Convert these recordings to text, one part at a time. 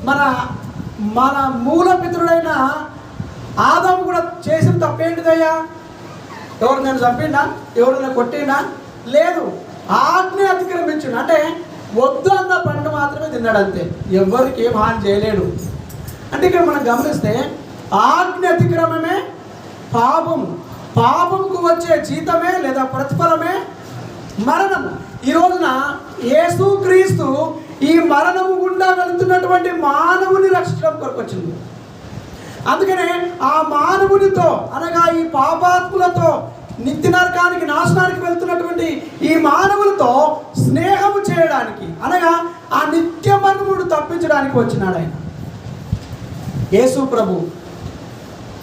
మన మన మూల పితరుడైన ఆదాము కూడా చేసిన తప్పేంటిదయ్యా? ఎవరినైనా చంపిండా? ఎవరైనా కొట్టిండా? లేదు. ఆజ్ఞ అతిక్రమించిండు. అంటే వద్దు అన్న పండు మాత్రమే తిన్నాడు, అంతే. ఎవరికి ఏం హాని చేయలేడు. అంటే ఇక్కడ మనం గమనిస్తే ఆజ్ఞ అతిక్రమమే పాపం. పాపంకు వచ్చే జీతమే లేదా ప్రతిఫలమే మరణము. ఈ రోజున యేసుక్రీస్తు ఈ మరణము గుండా వెళ్తున్నటువంటి మానవుని రక్షించడం కొరకు వచ్చింది. అందుకనే ఆ మానవునితో అనగా ఈ పాపాత్ములతో నిత్య నరకానికి నాశనానికి వెళ్తున్నటువంటి ఈ మానవులతో స్నేహము చేయడానికి అనగా ఆ నిత్య మరణమును తప్పించడానికి వచ్చినాడు ఆయన. యేసు ప్రభు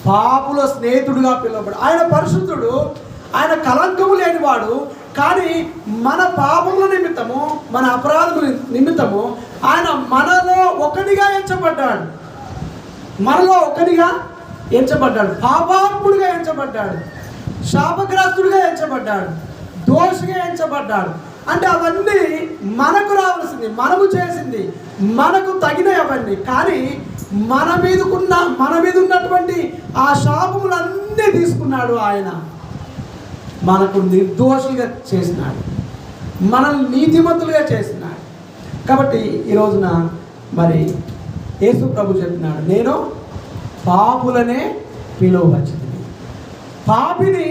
పాపుల స్నేహితుడుగా పిలువబడు. ఆయన పరిశుద్ధుడు, ఆయన కలంకము లేనివాడు. కానీ మన పాపముల నిమిత్తము, మన అపరాధముల నిమిత్తము ఆయన మనలో ఒకనిగా ఎంచబడ్డాడు. మనలో ఒకనిగా ఎంచబడ్డాడు. పాపాత్ముడిగా ఎంచబడ్డాడు. శాపగ్రస్తుడిగా ఎంచబడ్డాడు. దోషిగా ఎంచబడ్డాడు. అంటే అవన్నీ మనకు రావాల్సింది, మనము చేసింది, మనకు తగినవి అవన్నీ. కానీ మన మీద ఉన్నటువంటి ఆ శాపములన్నీ తీసుకున్నాడు ఆయన. మనకు నిర్దోషులుగా చేసినాడు, మనల్ని నీతిమంతులుగా చేసినాడు. కాబట్టి ఈ రోజున మరి యేసు ప్రభు చెప్పినాడు, నేను పాపులనే పిలువవచ్చింది. పాపిని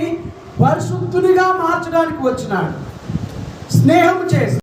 పరిశుద్ధునిగా మార్చడానికి వచ్చినాడు, స్నేహం చేసి.